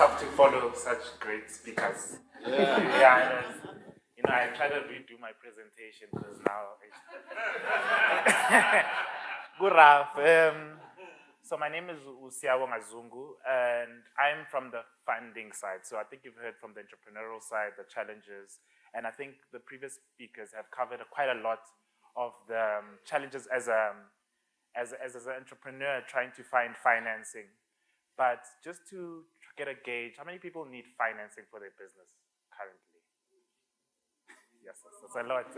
tough to follow such great speakers. Yeah. Yeah, I try to redo my presentation because now good Ralph. So my name is Siyabonga Zungu, and I'm from the funding side. So I think you've heard from the entrepreneurial side, the challenges, and I think the previous speakers have covered quite a lot of the challenges as an entrepreneur trying to find financing. But just to get a gauge, how many people need financing for their business currently? Yes, that's a lot.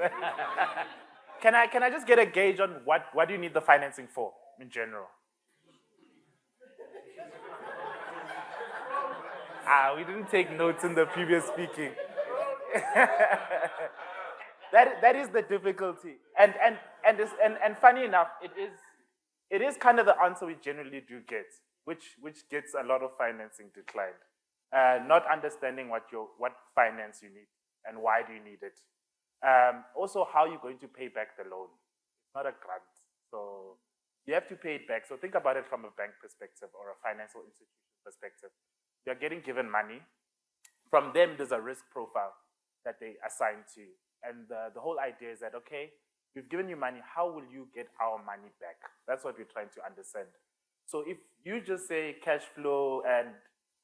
Can I just get a gauge on what do you need the financing for in general? We didn't take notes in the previous speaking. that is the difficulty, and funny enough, it is kind of the answer we generally do get, which gets a lot of financing declined. Not understanding what finance you need and why do you need it. Also, how you're going to pay back the loan. It's not a grant, so you have to pay it back. So think about it from a bank perspective or a financial institution perspective. You're getting given money. From them, there's a risk profile that they assign to you. And the whole idea is that, okay, we've given you money, how will you get our money back? That's what we're trying to understand. So if you just say cash flow and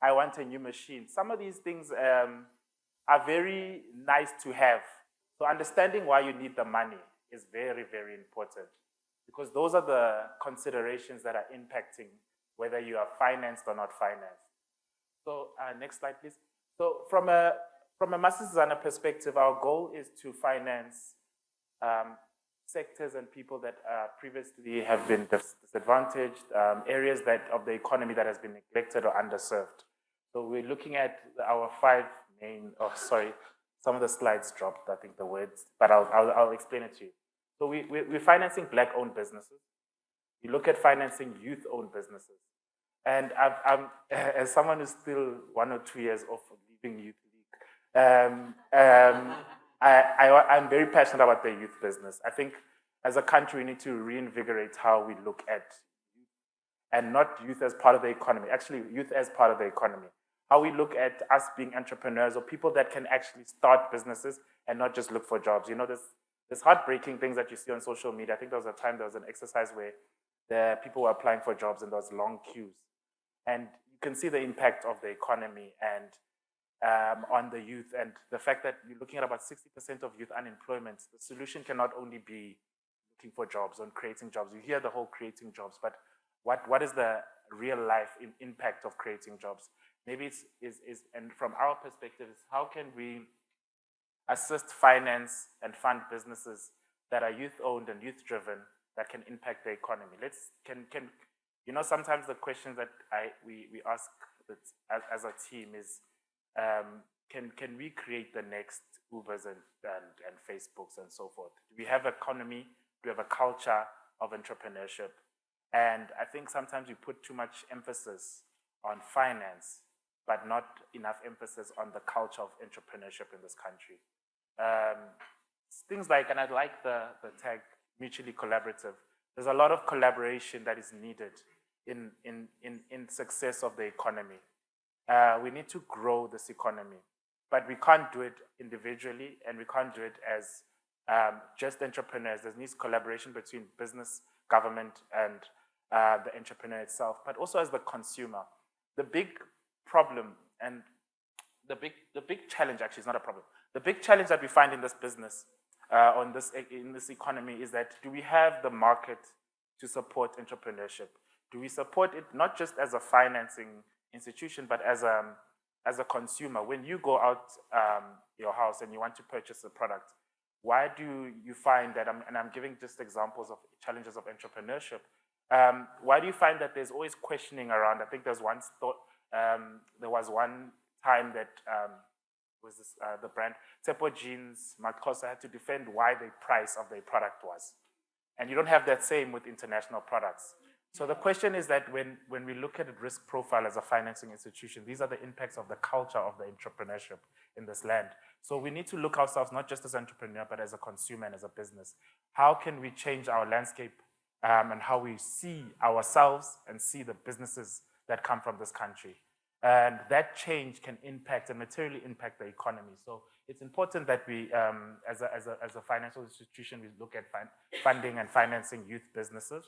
I want a new machine, some of these things are very nice to have. So understanding why you need the money is very, very important, because those are the considerations that are impacting whether you are financed or not financed. So next slide, please. So from a Masizana perspective, our goal is to finance sectors and people that previously have been disadvantaged, areas of the economy that has been neglected or underserved. So we're looking at our five main, some of the slides dropped, I think the words, but I'll explain it to you. So we're financing Black-owned businesses. We look at financing youth-owned businesses. And I'm as someone who's still 1 or 2 years off of leaving Youth League, I'm very passionate about the youth business. I think as a country, we need to reinvigorate how we look at youth, and not youth as part of the economy, actually youth as part of the economy. How we look at us being entrepreneurs or people that can actually start businesses and not just look for jobs. You know, there's heartbreaking things that you see on social media. I think there was an exercise where the people were applying for jobs and there was long queues. And you can see the impact of the economy and on the youth, and the fact that you're looking at about 60% of youth unemployment. The solution cannot only be looking for jobs and creating jobs. You hear the whole creating jobs, but what is the real life impact of creating jobs? Maybe and from our perspective, is how can we assist, finance, and fund businesses that are youth-owned and youth-driven that can impact the economy? Sometimes the questions that we ask as a team is, can we create the next Ubers and Facebooks and so forth? Do we have economy? Do we have a culture of entrepreneurship? And I think sometimes we put too much emphasis on finance, but not enough emphasis on the culture of entrepreneurship in this country. Things like, and I like the tag mutually collaborative. There's a lot of collaboration that is needed in success of the economy. We need to grow this economy, but we can't do it individually, and we can't do it as just entrepreneurs. There needs collaboration between business, government, and the entrepreneur itself, but also as the consumer. The big problem and the big challenge, actually, is not a problem. The big challenge that we find in this business, in this economy, is that do we have the market to support entrepreneurship? Do we support it not just as a financing institution, but as a consumer? When you go out your house and you want to purchase a product, why do you find that, and I'm giving just examples of challenges of entrepreneurship, why do you find that there's always questioning around? I think there was one time that the brand Tepo Jeans, Mark Kosa had to defend why the price of their product was. And you don't have that same with international products. So the question is that when we look at a risk profile as a financing institution, these are the impacts of the culture of the entrepreneurship in this land. So we need to look ourselves not just as an entrepreneur, but as a consumer and as a business. How can we change our landscape and how we see ourselves and see the businesses that come from this country? And that change can impact and materially impact the economy. So it's important that we, as a financial institution, we look at funding and financing youth businesses.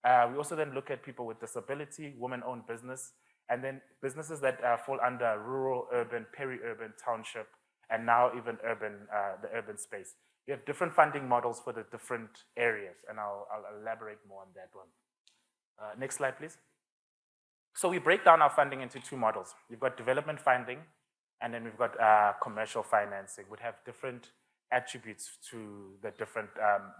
We also then look at people with disability, women-owned business, and then businesses that fall under rural, urban, peri-urban, township, and now even the urban space. We have different funding models for the different areas, and I'll elaborate more on that one. Next slide, please. So we break down our funding into two models. We've got development funding, and then we've got commercial financing. We have different attributes to the different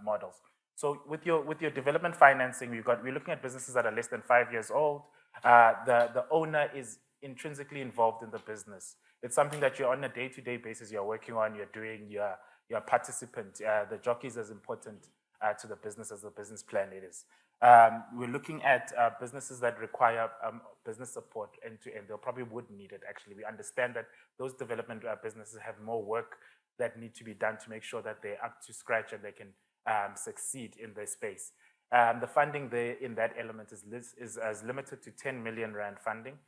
models. So with your development financing, we're looking at businesses that are less than 5 years old. The owner is intrinsically involved in the business. It's something that you're on a day-to-day basis, you're working on, you're doing, you're a participant. The jockey is as important to the business as the business plan it is. We're looking at businesses that require business support end-to-end. They probably would need it, actually. We understand that those development businesses have more work that need to be done to make sure that they're up to scratch and they can succeed in their space. The funding there in that element is as limited to 10 million rand funding.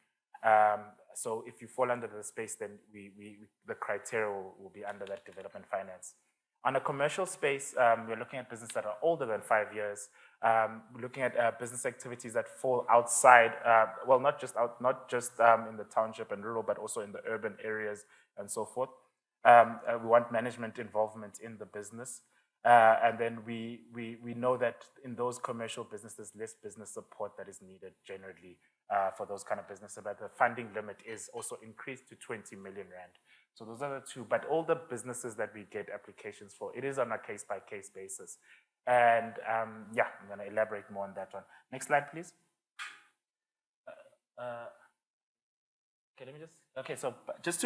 So if you fall under the space, then the criteria will be under that development finance. On a commercial space, we're looking at businesses that are older than 5 years. We're looking at business activities that fall outside, well, not just in the township and rural, but also in the urban areas and so forth. We want management involvement in the business. And then we know that in those commercial businesses, less business support that is needed generally for those kind of businesses. But the funding limit is also increased to 20 million rand. So those are the two. But all the businesses that we get applications for, it is on a case-by-case basis. And yeah, I'm going to elaborate more on that one. Next slide, please. Okay, let me just. Okay, so just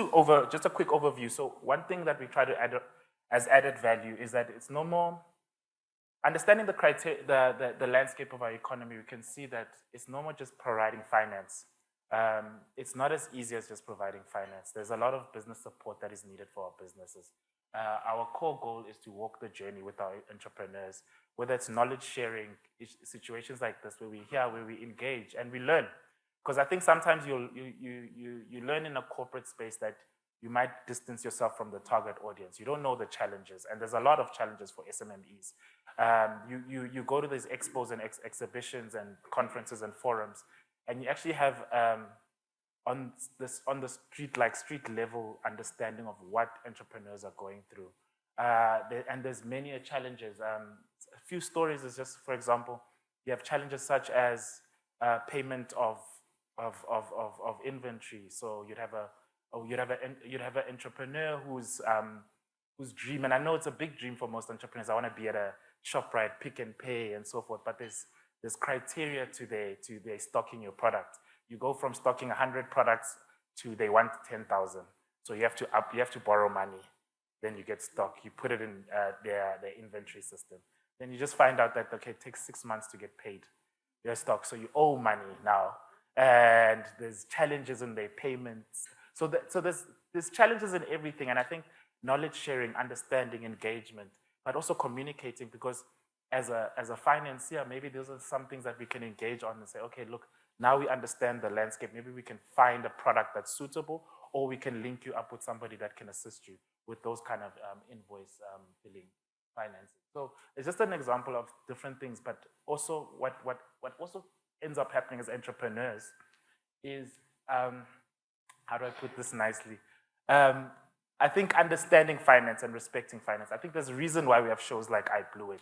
a quick overview. So one thing that we try to add as added value is that it's no more understanding the criteria, the landscape of our economy. We can see that it's no more just providing finance. It's not as easy as just providing finance. There's a lot of business support that is needed for our businesses. Our core goal is to walk the journey with our entrepreneurs, whether it's knowledge sharing, situations like this where we hear, where we engage and we learn. Because I think sometimes you learn in a corporate space that you might distance yourself from the target audience. You don't know the challenges, and there's a lot of challenges for SMMEs. You go to these expos and exhibitions and conferences and forums, and you actually have on the street level understanding of what entrepreneurs are going through. And there's many challenges. A few stories is just, for example, you have challenges such as payment of inventory. So you'd have an entrepreneur whose dream, and I know it's a big dream for most entrepreneurs. I want to be at a ShopRite, Pick and Pay, and so forth. But there's criteria to their stocking your product. You go from stocking 100 products to they want 10,000. So you have to borrow money. Then you get stock. You put it in their inventory system. Then you just find out that okay, it takes 6 months to get paid your stock. So you owe money now, and there's challenges in their payments. So there's challenges in everything, and I think knowledge sharing, understanding, engagement, but also communicating, because as a financier, maybe those are some things that we can engage on and say, okay, look, now we understand the landscape. Maybe we can find a product that's suitable, or we can link you up with somebody that can assist you with those kind of invoice billing, financing. So it's just an example of different things, but also what also ends up happening as entrepreneurs is, how do I put this nicely? I think understanding finance and respecting finance. I think there's a reason why we have shows like I Blew It.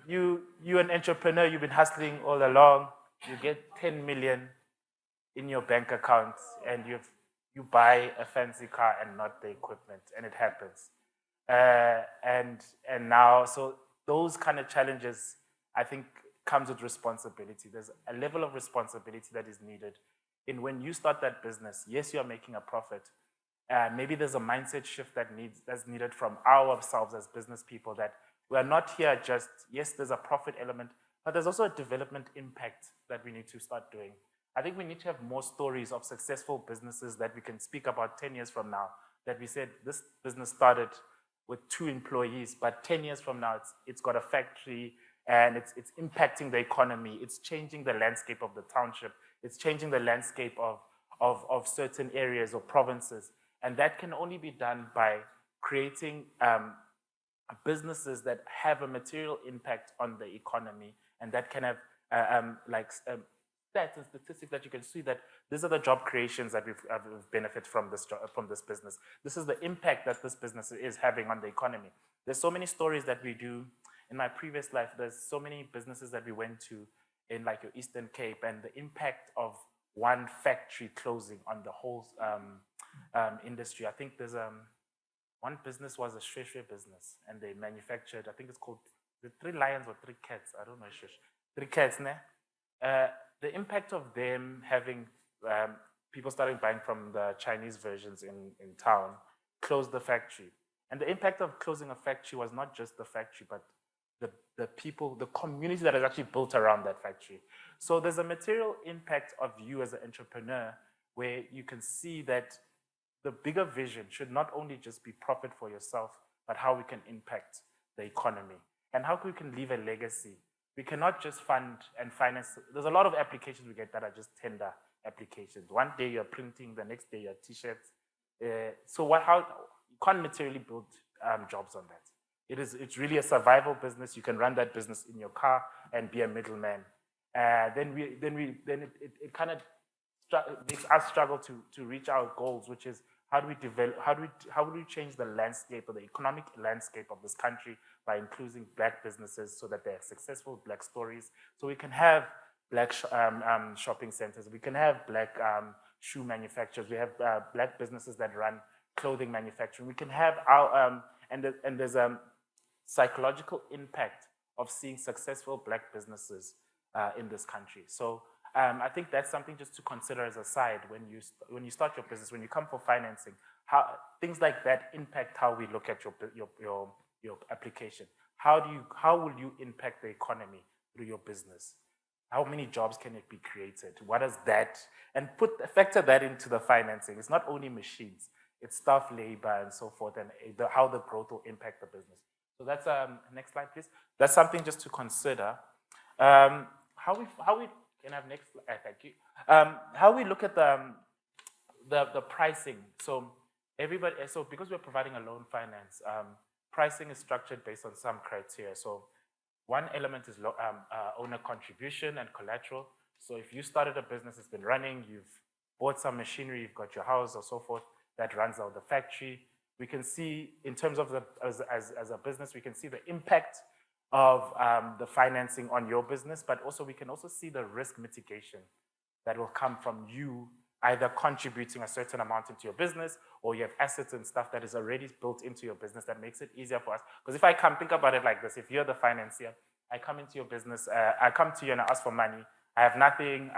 You're an entrepreneur, you've been hustling all along, you get 10 million in your bank account, and you buy a fancy car and not the equipment, and it happens. And now, so those kind of challenges, I think, comes with responsibility. There's a level of responsibility that is needed. And when you start that business, yes, you're making a profit. Maybe there's a mindset shift that's needed from ourselves as business people, that we're not here just, yes, there's a profit element, but there's also a development impact that we need to start doing. I think we need to have more stories of successful businesses that we can speak about 10 years from now, that we said this business started with 2 employees, but 10 years from now, it's got a factory, and it's impacting the economy. It's changing the landscape of the township. It's changing the landscape of certain areas or provinces. And that can only be done by creating businesses that have a material impact on the economy, and that can have stats and statistics that you can see that these are the job creations that we've benefit from this business. This is the impact that this business is having on the economy. There's so many stories that we do. In my previous life, there's so many businesses that we went to in like your Eastern Cape, and the impact of one factory closing on the whole industry. I think there's one business was a shweshwe business, and they manufactured, I think it's called the 3 lions or 3 cats, I don't know, 3 cats, ne? The impact of them having people starting buying from the Chinese versions in town closed the factory. And the impact of closing a factory was not just the factory, but the people, the community that is actually built around that factory. So there's a material impact of you as an entrepreneur where you can see that the bigger vision should not only just be profit for yourself, but how we can impact the economy and how we can leave a legacy. We cannot just fund and finance. There's a lot of applications we get that are just tender applications. One day you're printing, the next day you're t-shirts. How you can't materially build jobs on that. It's really a survival business. You can run that business in your car and be a middleman. Then it kind of makes us struggle to reach our goals, which is how do we change the landscape or the economic landscape of this country by including Black businesses so that they have successful Black stories, so we can have Black shopping centers, we can have Black shoe manufacturers, we have Black businesses that run clothing manufacturing, we can have our and there's a psychological impact of seeing successful Black businesses in this country. So I think that's something just to consider as a side when you start your business, when you come for financing, how things like that impact how we look at your application. How will you impact the economy through your business? How many jobs can it be created? What is that? And factor that into the financing. It's not only machines, it's staff, labor, and so forth, and how the growth will impact the business. So that's next slide, please. That's something just to consider. How we can have next slide, thank you. How we look at the pricing. So because we're providing a loan finance, pricing is structured based on some criteria. So one element is owner contribution and collateral. So if you started a business, it's been running, you've bought some machinery, you've got your house or so forth, that runs out the factory. We can see, in terms of as a business, we can see the impact of the financing on your business, but also we can also see the risk mitigation that will come from you either contributing a certain amount into your business, or you have assets and stuff that is already built into your business that makes it easier for us. Because if I think about it like this, if you're the financier, I come into your business, I come to you and I ask for money, I have nothing,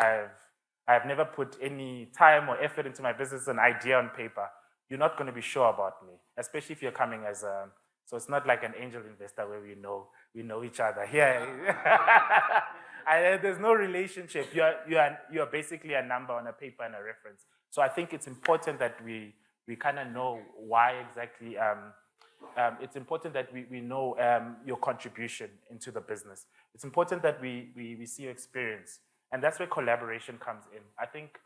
I've never put any time or effort into my business, an idea on paper, you're not going to be sure about me, especially if you're coming as a, so it's not like an angel investor where we know each other. Here, there's no relationship. You're basically a number on a paper and a reference. So I think it's important that we kind of know why exactly. It's important that we know your contribution into the business. It's important that we see your experience, and that's where collaboration comes in. I think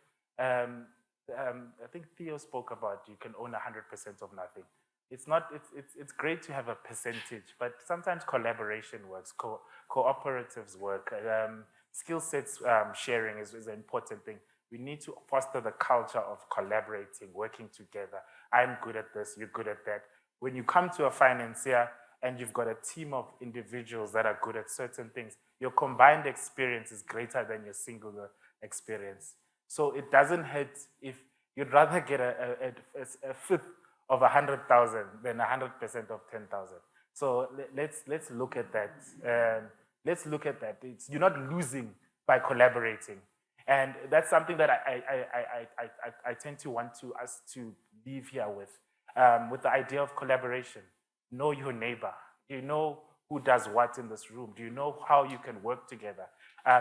Theo spoke about you can own 100% of nothing. It's great to have a percentage, but sometimes collaboration works, cooperatives work, skill sets sharing is an important thing. We need to foster the culture of collaborating, working together. I'm good at this, you're good at that. When you come to a financier and you've got a team of individuals that are good at certain things, your combined experience is greater than your singular experience. So it doesn't hurt if you'd rather get a fifth of 100,000 than 100% of 10,000. So let's look at that. Let's look at that. You're not losing by collaborating, and that's something that I tend to want us to leave here with the idea of collaboration. Know your neighbor. Do you know who does what in this room? Do you know how you can work together?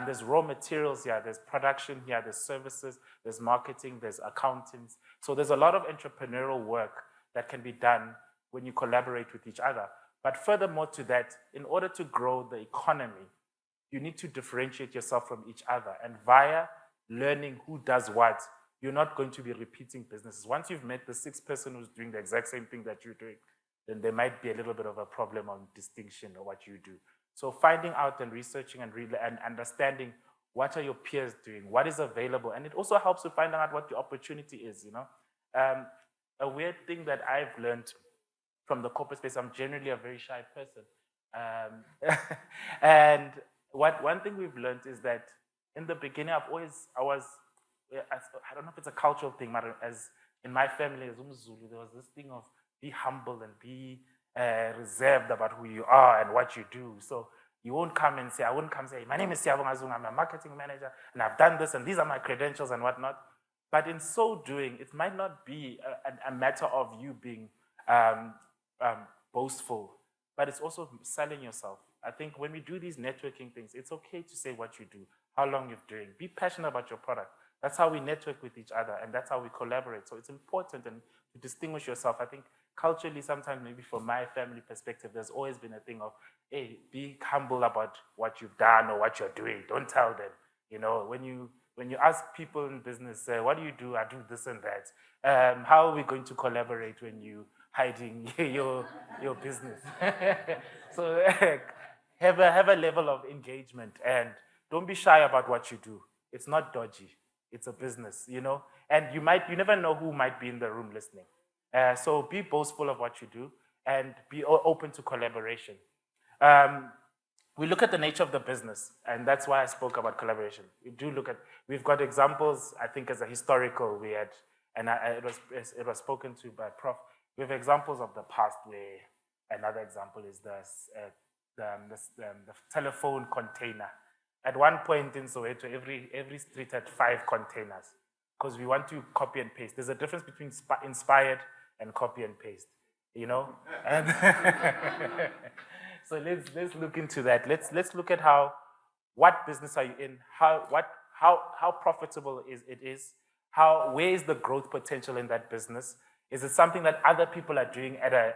There's raw materials here, there's production here, there's services, there's marketing, there's accountants. So there's a lot of entrepreneurial work that can be done when you collaborate with each other. But furthermore to that, in order to grow the economy, you need to differentiate yourself from each other. And via learning who does what, you're not going to be repeating businesses. Once you've met the sixth person who's doing the exact same thing that you're doing, then there might be a little bit of a problem on distinction of what you do. So finding out and researching and understanding what are your peers doing, what is available, and it also helps to find out what your opportunity is, you know. A weird thing that I've learned from the corporate space, I'm generally a very shy person. And one thing we've learned is that in the beginning, I don't know if it's a cultural thing, but as in my family, as Zulu, there was this thing of be humble and be reserved about who you are and what you do. So I wouldn't come and say, my name is Siyabonga, I'm a marketing manager, and I've done this, and these are my credentials and whatnot. But in so doing, it might not be a matter of you being boastful, but it's also selling yourself. I think when we do these networking things, it's okay to say what you do, how long you're doing. Be passionate about your product. That's how we network with each other, and that's how we collaborate. So it's important and to distinguish yourself. I think culturally, sometimes maybe from my family perspective, there's always been a thing of, hey, be humble about what you've done or what you're doing. Don't tell them. You know, when you ask people in business, what do you do? I do this and that. How are we going to collaborate when you hiding your business? So have a level of engagement and don't be shy about what you do. It's not dodgy. It's a business, you know? And you never know who might be in the room listening. So be boastful of what you do and be open to collaboration. We look at the nature of the business, and that's why I spoke about collaboration. We've got examples, I think as a historical we had, and it was spoken to by Prof. We have examples of the past where another example is the telephone container. At one point in Soweto, every street had 5 containers because we want to copy and paste. There's a difference between inspired and copy and paste, you know? And so let's look into that. Let's look at what business are you in? How profitable it is? Where is the growth potential in that business? Is it something that other people are doing and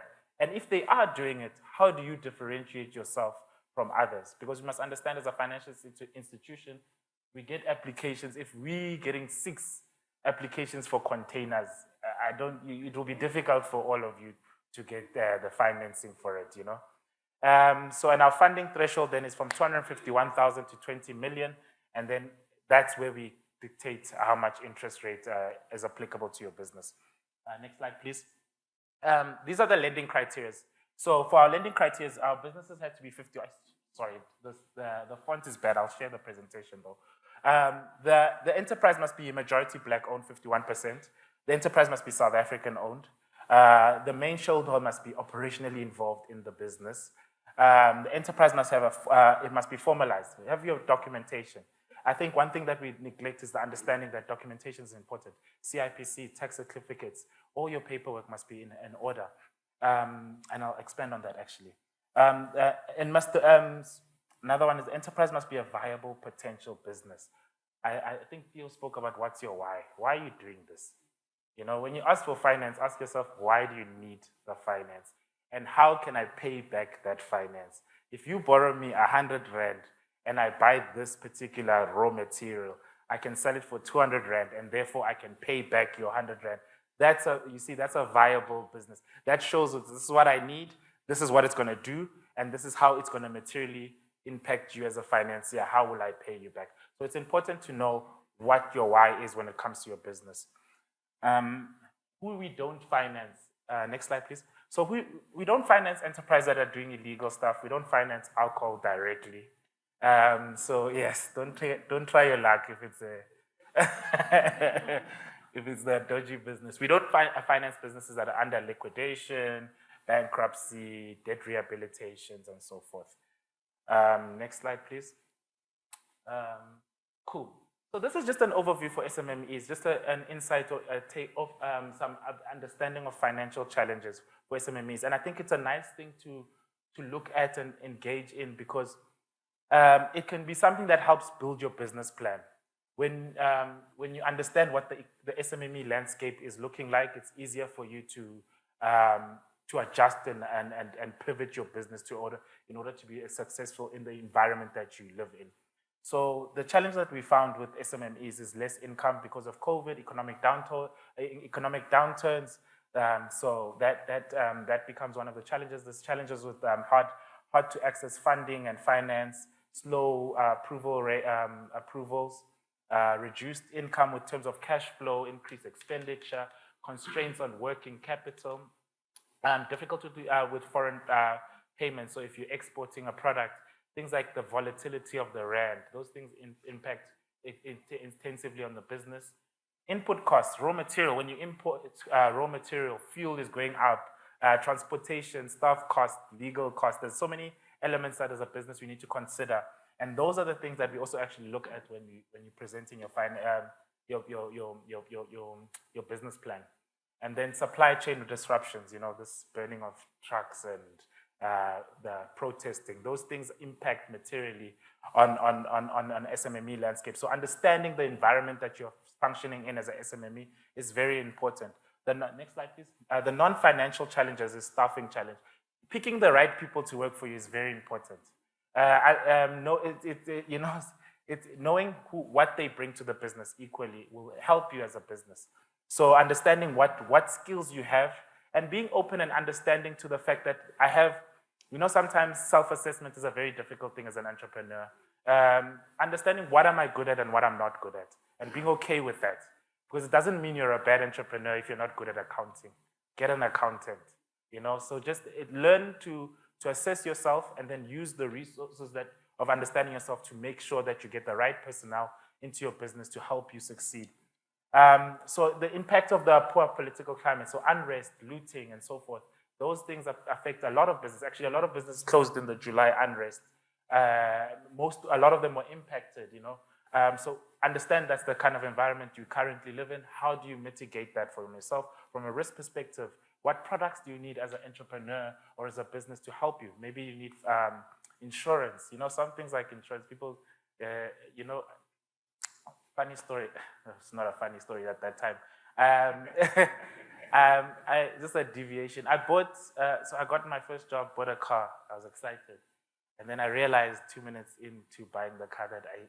if they are doing it, how do you differentiate yourself from others? Because we must understand as a financial institution, we get applications. If we're getting 6 applications for containers, it will be difficult for all of you to get the financing for it, you know? So and our funding threshold then is from 251,000 to 20 million, and then that's where we dictate how much interest rate is applicable to your business. Next slide, please. These are the lending criteria. So for our lending criteria, our businesses have to be 50. Sorry, the font is bad. I'll share the presentation though. The enterprise must be majority Black owned, 51%. The enterprise must be South African owned. The main shareholder must be operationally involved in the business. The enterprise must have it must be formalized. Have your documentation. I think one thing that we neglect is the understanding that documentation is important. CIPC, tax certificates, all your paperwork must be in order. And I'll expand on that actually. Another one is the enterprise must be a viable potential business. I think Theo spoke about what's your why. Why are you doing this? You know, when you ask for finance, ask yourself, why do you need the finance? And how can I pay back that finance? If you borrow me 100 Rand and I buy this particular raw material, I can sell it for 200 Rand and therefore I can pay back your 100 Rand. That's a viable business. That shows that this is what I need, this is what it's gonna do, and this is how it's gonna materially impact you as a financier. How will I pay you back? So it's important to know what your why is when it comes to your business. Who we don't finance. Next slide, please. So we don't finance enterprises that are doing illegal stuff. We don't finance alcohol directly. So yes, don't try your luck if it's if it's a dodgy business. We don't finance businesses that are under liquidation, bankruptcy, debt rehabilitations, and so forth. Next slide, please. Cool. So this is just an overview for SMMEs, just an insight or a take of some understanding of financial challenges for SMMEs. And I think it's a nice thing to look at and engage in because it can be something that helps build your business plan. When you understand what the SMME landscape is looking like, it's easier for you to to adjust and pivot your business in order to be successful in the environment that you live in. So the challenge that we found with SMMEs is less income because of COVID, economic downturns. So that becomes one of the challenges. There's challenges with hard to access funding and finance, slow approvals, reduced income with terms of cash flow, increased expenditure, constraints on working capital, difficulty with foreign payments. So if you're exporting a product, things like the volatility of the rand, those things impact intensively on the business. Input costs, raw material. When you import raw material, fuel is going up, transportation, staff costs, legal costs. There's so many elements that as a business we need to consider. And those are the things that we also actually look at when you're presenting your business plan. And then supply chain disruptions, this burning of trucks and the protesting, those things impact materially on an SMME landscape. So understanding the environment that you're functioning in as an SMME is very important. The next slide, please. The non-financial challenges is staffing challenge. Picking the right people to work for you is very important. Knowing what they bring to the business equally will help you as a business. So understanding what skills you have and being open and understanding to the fact that I have, sometimes self-assessment is a very difficult thing as an entrepreneur. Understanding what am I good at and what I'm not good at, and being okay with that. Because it doesn't mean you're a bad entrepreneur if you're not good at accounting. Get an accountant, So just learn to assess yourself and then use the resources of understanding yourself to make sure that you get the right personnel into your business to help you succeed. So the impact of the poor political climate, so unrest, looting, and so forth, those things affect a lot of business. Actually, a lot of business closed in the July unrest. A lot of them were impacted, So understand that's the kind of environment you currently live in. How do you mitigate that for yourself? From a risk perspective, what products do you need as an entrepreneur or as a business to help you? Maybe you need insurance. Some things like insurance, people, funny story. It's not a funny story at that time. Just a deviation. So I got my first job, bought a car. I was excited. And then I realized 2 minutes into buying the car that I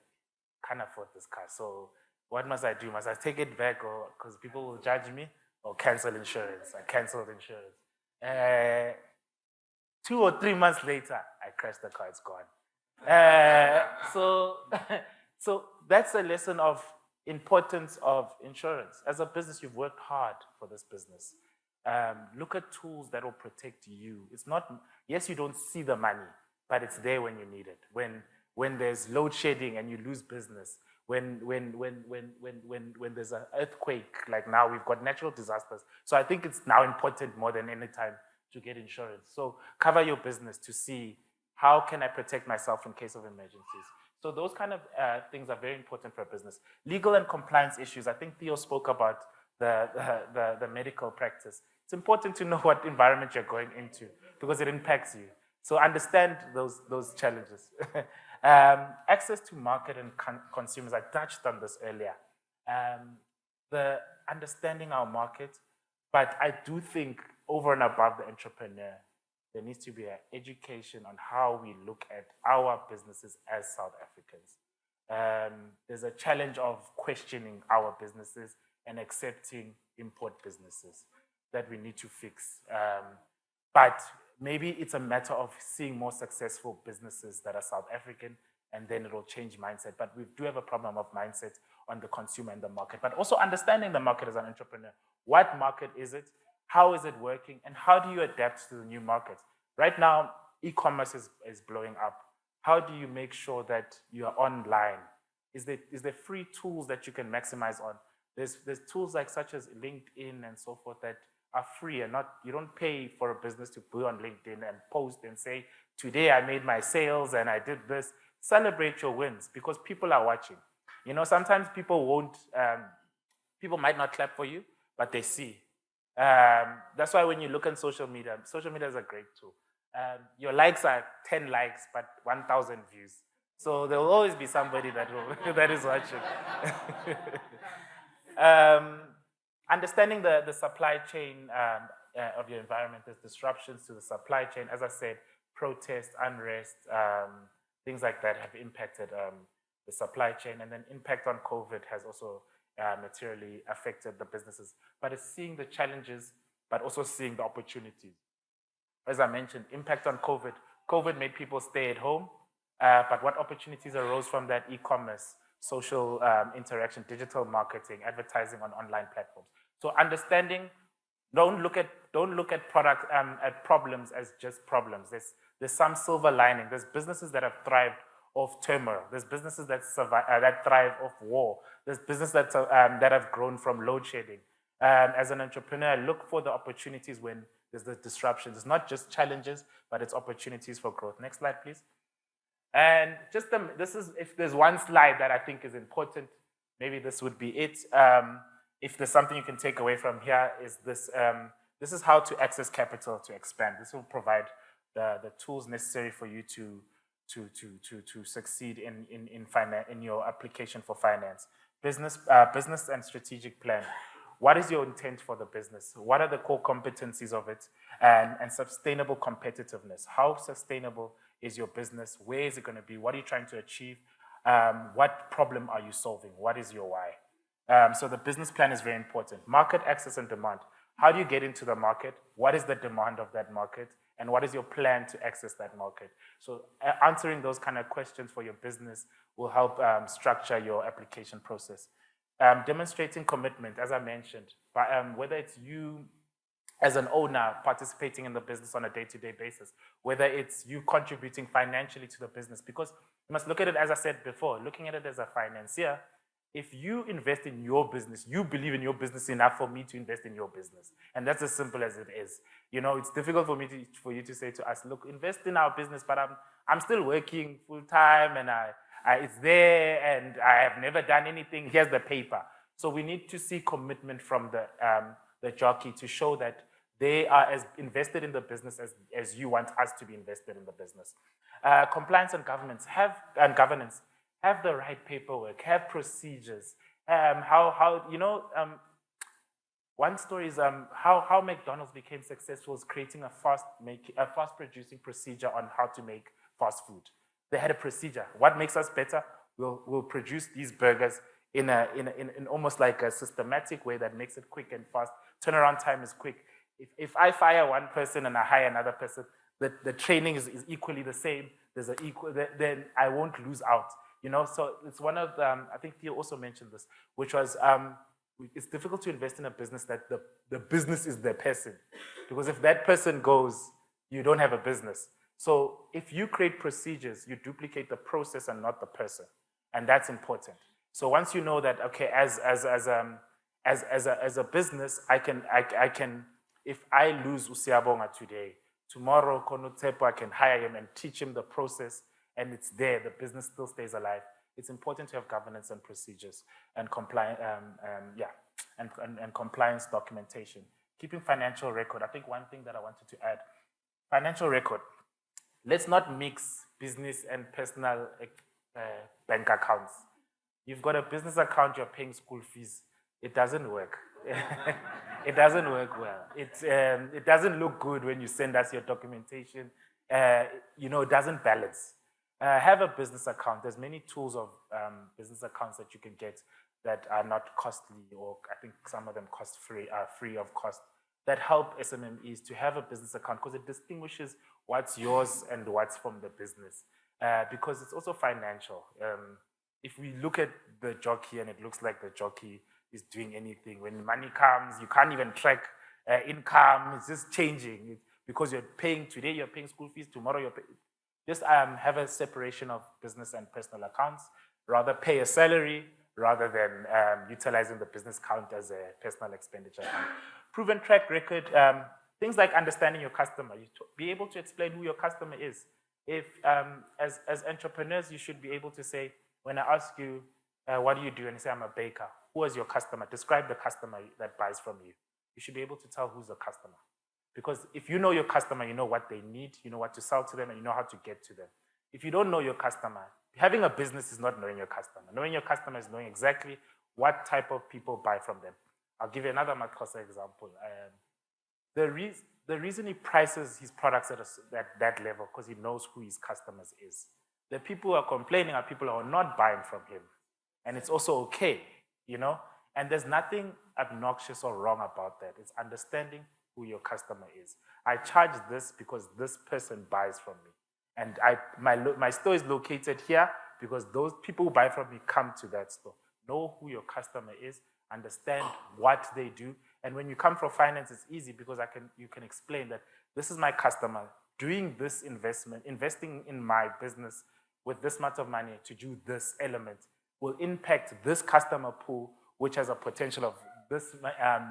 can't afford this car. So what must I do? Must I take it back because people will judge me, or cancel insurance? I canceled insurance. 2 or 3 months later, I crashed the car, it's gone. So that's a lesson of importance of insurance. As a business, you've worked hard for this business. Look at tools that will protect you. It's not, yes, you don't see the money, but it's there when you need it. When there's load shedding and you lose business, when there's an earthquake, like now we've got natural disasters. So I think it's now important more than any time to get insurance. So cover your business to see how can I protect myself in case of emergencies. So those kind of things are very important for a business. Legal and compliance issues. I think Theo spoke about the medical practice. It's important to know what environment you're going into because it impacts you. So understand those challenges. Access to market and consumers. I touched on this earlier. The understanding our market, but I do think over and above the entrepreneur, there needs to be an education on how we look at our businesses as South Africans. There's a challenge of questioning our businesses and accepting import businesses that we need to fix. But maybe it's a matter of seeing more successful businesses that are South African, and then it'll change mindset. But we do have a problem of mindset on the consumer and the market, but also understanding the market as an entrepreneur. What market is it? How is it working? And how do you adapt to the new market? Right now, e-commerce is blowing up. How do you make sure that you are online? Is there free tools that you can maximize on? There's tools like such as LinkedIn and so forth that are free and you don't pay for a business to be on LinkedIn and post and say, today I made my sales and I did this. Celebrate your wins because people are watching. Sometimes people might not clap for you, but they see. That's why when you look on social media is a great tool. Your likes are 10 likes, but 1,000 views. So there will always be somebody that is watching. Understanding the supply chain of your environment. There's disruptions to the supply chain. As I said, protests, unrest, things like that have impacted the supply chain, and then impact on COVID has also materially affected the businesses. But it's seeing the challenges, but also seeing the opportunities. As I mentioned, impact on COVID. COVID made people stay at home, but what opportunities arose from that? E-commerce, social interaction, digital marketing, advertising on online platforms. So understanding, don't look at product at problems as just problems. There's some silver lining. There's businesses that have thrived off turmoil. There's businesses that survive that thrive off war. There's businesses that have grown from load shedding. As an entrepreneur, look for the opportunities when there's the disruptions. It's not just challenges, but it's opportunities for growth. Next slide, please. And just this is, if there's one slide that I think is important, maybe this would be it. If there's something you can take away from here, is this. This is how to access capital to expand. This will provide the tools necessary for you to succeed in your application for finance. Business and strategic plan. What is your intent for the business? What are the core competencies of it? And sustainable competitiveness. How sustainable is your business? Where is it going to be? What are you trying to achieve? What problem are you solving? What is your why? So the business plan is very important. Market access and demand. How do you get into the market? What is the demand of that market? And what is your plan to access that market? So answering those kind of questions for your business will help structure your application process. Demonstrating commitment, as I mentioned, whether it's you as an owner participating in the business on a day-to-day basis, whether it's you contributing financially to the business, because you must look at it, as I said before, looking at it as a financier. If you invest in your business, you believe in your business enough for me to invest in your business. And that's as simple as it is. You know, it's difficult for you to say to us, look, invest in our business, but I'm still working full-time and it's there and I have never done anything. Here's the paper. So we need to see commitment from the jockey to show that they are as invested in the business as you want us to be invested in the business. Compliance and governance have the right paperwork, have procedures. One story is how McDonald's became successful is creating a fast producing procedure on how to make fast food. They had a procedure. What makes us better? We'll produce these burgers in almost like a systematic way that makes it quick and fast. Turnaround time is quick. If I fire one person and I hire another person, the training is equally the same. Then I won't lose out. You know, so it's one of I think Theo also mentioned this, which was it's difficult to invest in a business that the business is the person. Because if that person goes, you don't have a business. So if you create procedures, you duplicate the process and not the person. And that's important. So once you know that, okay, as a business, I can if I lose Siyabonga today, tomorrow Konotepo, I can hire him and teach him the process. And it's there, the business still stays alive. It's important to have governance and procedures and compliance, and compliance documentation. Keeping financial record. I think one thing that I wanted to add, financial record. Let's not mix business and personal bank accounts. You've got a business account, you're paying school fees. It doesn't work. It doesn't work well. It doesn't look good when you send us your documentation. It doesn't balance. Have a business account. There's many tools of business accounts that you can get that are not costly, or I think some of them are free of cost, that help SMMEs to have a business account because it distinguishes what's yours and what's from the business. Because it's also financial. If we look at the jockey and it looks like the jockey is doing anything, when money comes, you can't even track income. It's just changing because you're paying today. You're paying school fees. Tomorrow you're paying. Just have a separation of business and personal accounts. Rather pay a salary rather than utilizing the business account as a personal expenditure account. Proven track record, things like understanding your customer. You be able to explain who your customer is. If as entrepreneurs, you should be able to say, when I ask you, what do you do? And you say, I'm a baker. Who is your customer? Describe the customer that buys from you. You should be able to tell who's the customer. Because if you know your customer, you know what they need, you know what to sell to them, and you know how to get to them. If you don't know your customer, having a business is not knowing your customer. Knowing your customer is knowing exactly what type of people buy from them. I'll give you another Makosa example. the reason he prices his products at that level, because he knows who his customers is. The people who are complaining are people who are not buying from him. And it's also okay, you know? And there's nothing obnoxious or wrong about that. It's understanding who your customer is. I charge this because this person buys from me. And my store is located here because those people who buy from me come to that store. Know who your customer is, understand what they do. And when you come for finance, it's easy because you can explain that this is my customer doing this investment, investing in my business with this much of money to do this element will impact this customer pool, which has a potential of this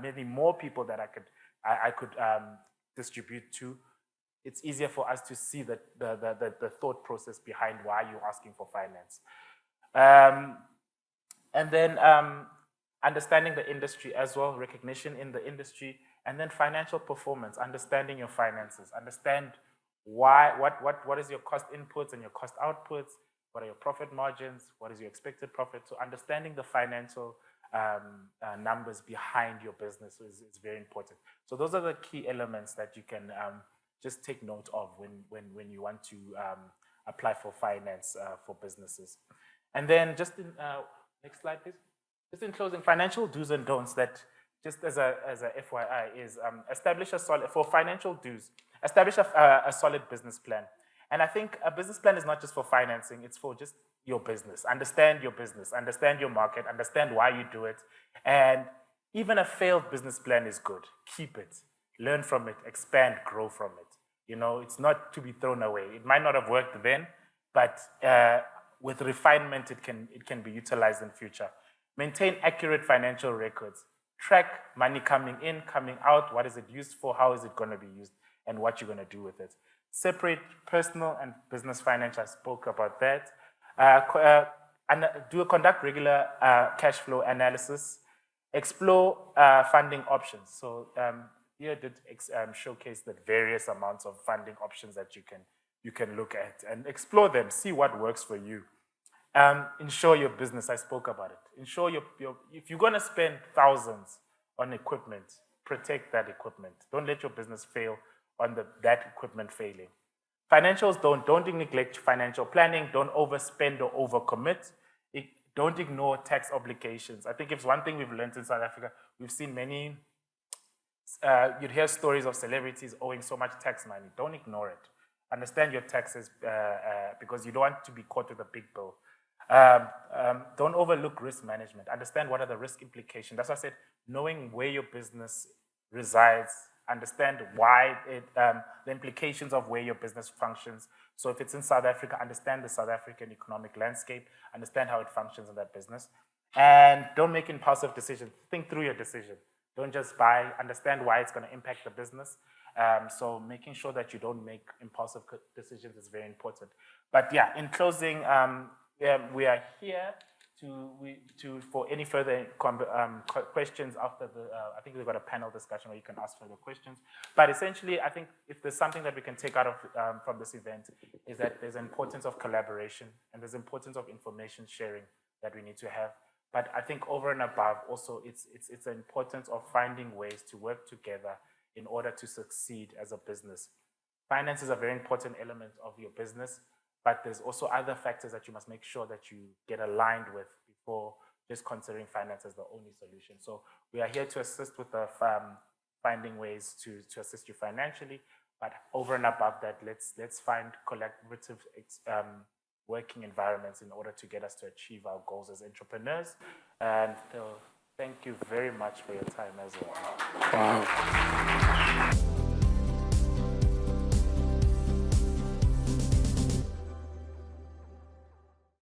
many more people that I could distribute to. It's easier for us to see the thought process behind why you're asking for finance. And then understanding the industry as well, recognition in the industry, and then financial performance, understanding your finances, understand what is your cost inputs and your cost outputs, what are your profit margins, what is your expected profit. So understanding the financial numbers behind your business is very important. So those are the key elements that you can just take note of when you want to apply for finance for businesses. And then just in, next slide, please. Just in closing, financial do's and don'ts that, just as a FYI, is establish a solid, for financial do's, establish a solid business plan. And I think a business plan is not just for financing, it's for just your business. Understand your business, understand your market, understand why you do it. And even a failed business plan is good. Keep it, learn from it, expand, grow from it. You know, it's not to be thrown away. It might not have worked then, but with refinement, it can be utilized in future. Maintain accurate financial records. Track money coming in, coming out, what is it used for, how is it going to be used, and what you're going to do with it. Separate personal and business finance, I spoke about that. Conduct regular cash flow analysis. Explore funding options. So here did showcase the various amounts of funding options that you can look at and explore them, see what works for you. Insure your business, I spoke about it. Insure if you're going to spend thousands on equipment, protect that equipment. Don't let your business fail on that equipment failing. Financials, don't neglect financial planning, don't overspend or overcommit. Don't ignore tax obligations. I think it's one thing we've learned in South Africa. We've seen many, you'd hear stories of celebrities owing so much tax money. Don't ignore it. Understand your taxes because you don't want to be caught with a big bill. Don't overlook risk management. Understand what are the risk implications. That's why I said knowing where your business resides, understand why the implications of where your business functions. So if it's in South Africa, understand the South African economic landscape, understand how it functions in that business. And don't make impulsive decisions. Think through your decision. Don't just buy, understand why it's going to impact the business. So making sure that you don't make impulsive decisions is very important. But yeah, in closing, we are here for any further questions after I think we've got a panel discussion where you can ask further questions. But essentially, I think if there's something that we can take out of from this event is that there's importance of collaboration and there's importance of information sharing that we need to have. But I think over and above also, it's the importance of finding ways to work together in order to succeed as a business. Finance is a very important element of your business, but there's also other factors that you must make sure that you get aligned with before just considering finance as the only solution. So we are here to assist with the finding ways to assist you financially, but over and above that, let's find collaborative working environments in order to get us to achieve our goals as entrepreneurs. And thank you very much for your time as well. Wow.